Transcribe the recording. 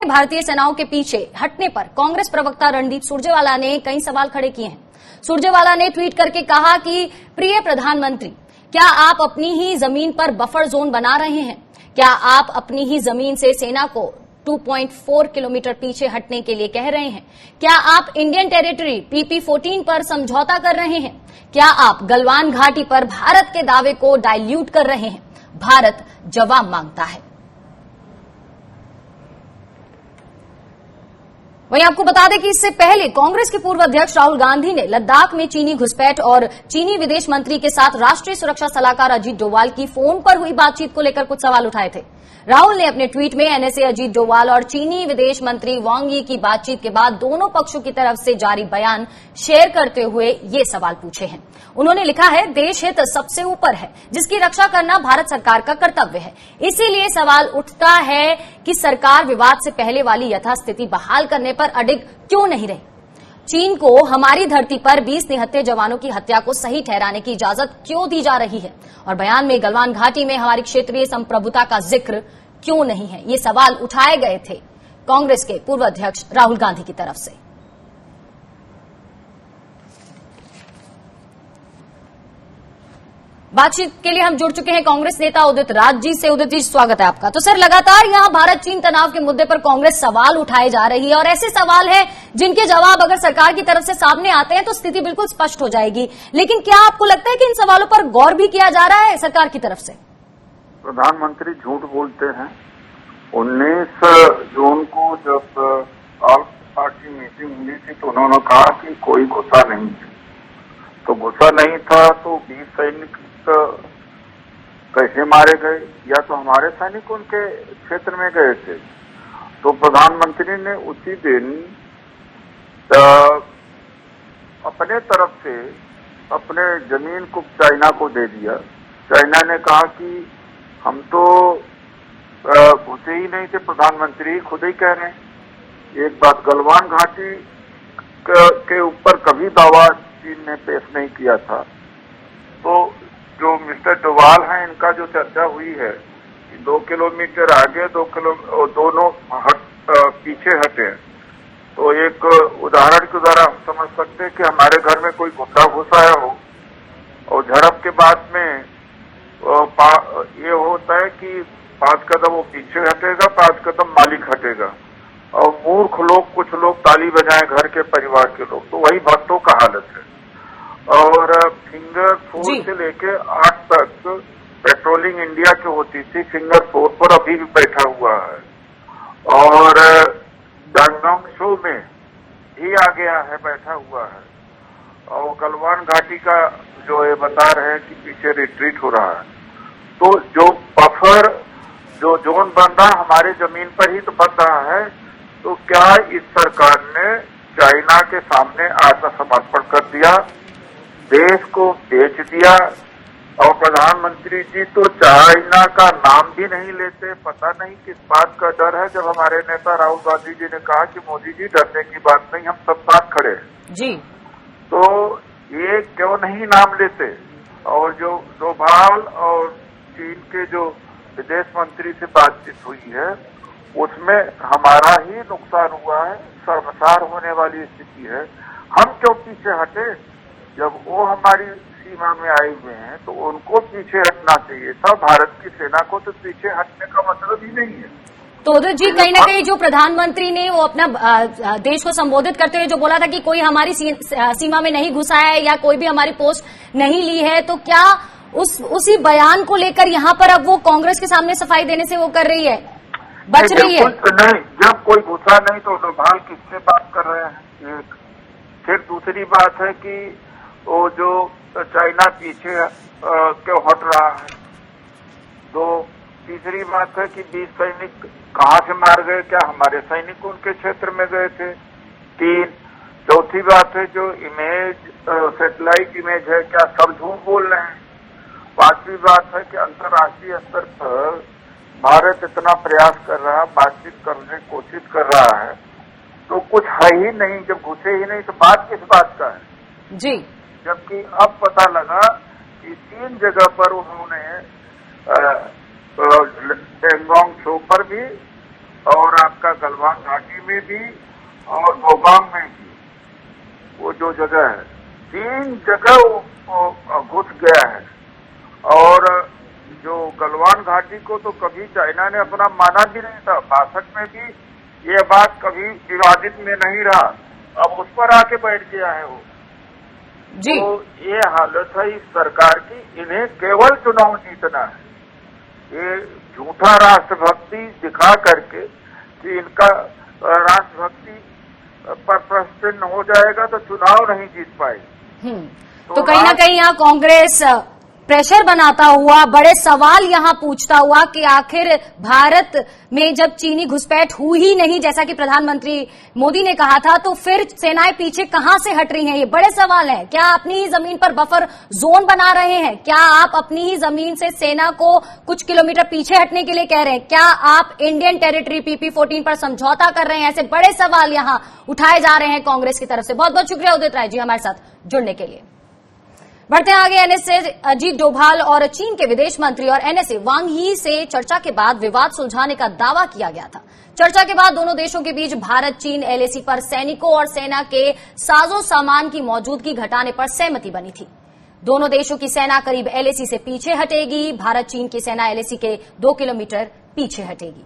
भारतीय सेनाओं के पीछे हटने पर कांग्रेस प्रवक्ता रणदीप सुरजेवाला ने कई सवाल खड़े किए हैं। सुरजेवाला ने ट्वीट करके कहा कि प्रिय प्रधानमंत्री, क्या आप अपनी ही जमीन पर बफर जोन बना रहे हैं? क्या आप अपनी ही जमीन से सेना को 2.4 किलोमीटर पीछे हटने के लिए कह रहे हैं? क्या आप इंडियन टेरिटरी PP-14 पर समझौता कर रहे हैं? क्या आप गलवान घाटी पर भारत के दावे को डाइल्यूट कर रहे हैं? भारत जवाब मांगता है। वहीं आपको बता दें कि इससे पहले कांग्रेस के पूर्व अध्यक्ष राहुल गांधी ने लद्दाख में चीनी घुसपैठ और चीनी विदेश मंत्री के साथ राष्ट्रीय सुरक्षा सलाहकार अजीत डोभाल की फोन पर हुई बातचीत को लेकर कुछ सवाल उठाए थे। राहुल ने अपने ट्वीट में एनएसए अजीत डोभाल और चीनी विदेश मंत्री वांग यी की बातचीत के बाद दोनों पक्षों की तरफ से जारी बयान शेयर करते हुए ये सवाल पूछे हैं। उन्होंने लिखा है, देश हित सबसे ऊपर है, जिसकी रक्षा करना भारत सरकार का कर्तव्य है। इसीलिए सवाल उठता है कि सरकार विवाद से पहले वाली यथास्थिति बहाल करने पर अडिग क्यों नहीं रही? चीन को हमारी धरती पर 20 निहत्थे जवानों की हत्या को सही ठहराने की इजाजत क्यों दी जा रही है? और बयान में गलवान घाटी में हमारी क्षेत्रीय संप्रभुता का जिक्र क्यों नहीं है? ये सवाल उठाए गए थे कांग्रेस के पूर्व अध्यक्ष राहुल गांधी की तरफ से। बातचीत के लिए हम जुड़ चुके हैं कांग्रेस नेता उदित राज जी से। उदित जी, स्वागत है आपका। तो सर, लगातार यहां भारत चीन तनाव के मुद्दे पर कांग्रेस सवाल उठाए जा रही है और ऐसे सवाल हैं जिनके जवाब अगर सरकार की तरफ से सामने आते हैं तो स्थिति बिल्कुल स्पष्ट हो जाएगी। लेकिन क्या आपको लगता है कि इन सवालों पर गौर भी किया जा रहा है सरकार की तरफ से? प्रधानमंत्री झूठ बोलते हैं। 19 जून को जब ऑल पार्टी मीटिंग हुई थी तो उन्होंने कहा कि कोई गुस्सा नहीं है। तो गुस्सा नहीं था तो 20 सैनिक कैसे मारे गए? या तो हमारे सैनिक उनके क्षेत्र में गए थे। तो प्रधानमंत्री ने उसी दिन अपने तरफ से अपने जमीन को चाइना को दे दिया। चाइना ने कहा कि हम तो घुसे ही नहीं थे, प्रधानमंत्री खुद ही कह रहे हैं। एक बात, गलवान घाटी के ऊपर कभी दावा चीन ने पेश नहीं किया था। तो जो मिस्टर डोभाल हैं, इनका जो चर्चा हुई है कि 2 किलोमीटर आगे दोनों पीछे हटे, तो एक उदाहरण के द्वारा हम समझ सकते हैं कि हमारे घर में कोई घुसाया हो और झड़प के बाद में ये होता है कि 5 कदम वो पीछे हटेगा, 5 कदम मालिक हटेगा और मूर्ख लोग, कुछ लोग ताली बजाएं घर के परिवार के लोग। तो वही भक्तों का हालत है। और फिंगर 4 से लेके 8 तक पेट्रोलिंग इंडिया जो होती थी, फिंगर 4 पर अभी भी बैठा हुआ है और डांगोंग शो में ही आ गया है, बैठा हुआ है। और गलवान घाटी का जो ये बता रहे हैं कि पीछे रिट्रीट हो रहा है। तो जो बफर, जो जोन बन रहा हमारे जमीन पर ही तो बन रहा है। तो क्या इस सरकार ने चाइना के सामने आत्मसमर्पण कर दिया, देश को बेच दिया? और प्रधानमंत्री जी तो चाइना का नाम भी नहीं लेते। पता नहीं किस बात का डर है। जब हमारे नेता राहुल गांधी जी ने कहा कि मोदी जी डरने की बात नहीं, हम सब साथ खड़े हैं जी, तो ये क्यों नहीं नाम लेते? और जो डोभाल और चीन के जो विदेश मंत्री से बातचीत हुई है उसमें हमारा ही नुकसान हुआ है, शर्मसार होने वाली स्थिति है। हम क्यों पीछे हटे? जब वो हमारी सीमा में आए हुए हैं तो उनको पीछे हटना चाहिए था। भारत की सेना को तो पीछे हटने का मतलब ही नहीं है। तो उदित जी, कहीं ना कहीं जो प्रधानमंत्री ने वो अपना देश को संबोधित करते हुए जो बोला था कि कोई हमारी सीमा में नहीं घुसा है या कोई भी हमारी पोस्ट नहीं ली है, तो क्या उसी बयान को लेकर यहाँ पर अब वो कांग्रेस के सामने सफाई देने से वो कर रही है, बच रही है? नहीं, जब कोई घुसा नहीं तो डोभाल किससे बात कर रहे हैं? फिर दूसरी बात है कि वो जो चाइना पीछे क्यों हट रहा है। तो तीसरी बात है कि 20 सैनिक कहाँ से मार गए? क्या हमारे सैनिक उनके क्षेत्र में गए थे? 3, चौथी बात है जो इमेज, सैटेलाइट इमेज है, क्या सब झूठ बोल रहे हैं? 5वीं बात है कि अंतर्राष्ट्रीय स्तर पर भारत इतना प्रयास कर रहा है, बातचीत करने की कोशिश कर रहा है, तो कुछ है ही नहीं। जब घुसे ही नहीं तो बात किस बात का है जी? जबकि अब पता लगा कि 3 जगह पर उन्होंने डांगोंग शो पर भी और आपका गलवान घाटी में भी और गोगांग में भी, वो जो जगह है 3 जगह वो घुस गया है। और जो गलवान घाटी को तो कभी चाइना ने अपना माना भी नहीं था, 62 में भी ये बात कभी विवादित में नहीं रहा, अब उस पर आके बैठ गया है वो जी। तो ये हालत है इस सरकार की, इन्हें केवल चुनाव जीतना है। ये झूठा राष्ट्रभक्ति दिखा करके कि इनका राष्ट्रभक्ति पर प्रश्न हो जाएगा तो चुनाव नहीं जीत पाएगी। तो कहीं ना कहीं यहाँ कांग्रेस प्रेशर बनाता हुआ, बड़े सवाल यहाँ पूछता हुआ कि आखिर भारत में जब चीनी घुसपैठ हुई ही नहीं जैसा कि प्रधानमंत्री मोदी ने कहा था, तो फिर सेनाएं पीछे कहां से हट रही हैं? ये बड़े सवाल हैं। क्या अपनी ही जमीन पर बफर जोन बना रहे हैं? क्या आप अपनी ही जमीन से सेना को कुछ किलोमीटर पीछे हटने के लिए कह रहे हैं? क्या आप इंडियन टेरिटरी PP-14 पर समझौता कर रहे हैं? ऐसे बड़े सवाल यहाँ उठाए जा रहे हैं कांग्रेस की तरफ से। बहुत बहुत शुक्रिया उदित राय जी हमारे साथ जुड़ने के लिए। बढ़ते हैं आगे। एनएसए अजीत डोभाल और चीन के विदेश मंत्री और एनएसए वांग यी से चर्चा के बाद विवाद सुलझाने का दावा किया गया था। चर्चा के बाद दोनों देशों के बीच भारत चीन LAC पर सैनिकों और सेना के साजो सामान की मौजूदगी घटाने पर सहमति बनी थी। दोनों देशों की सेना करीब LAC से पीछे हटेगी। भारत चीन की सेना LAC के 2 किलोमीटर पीछे हटेगी।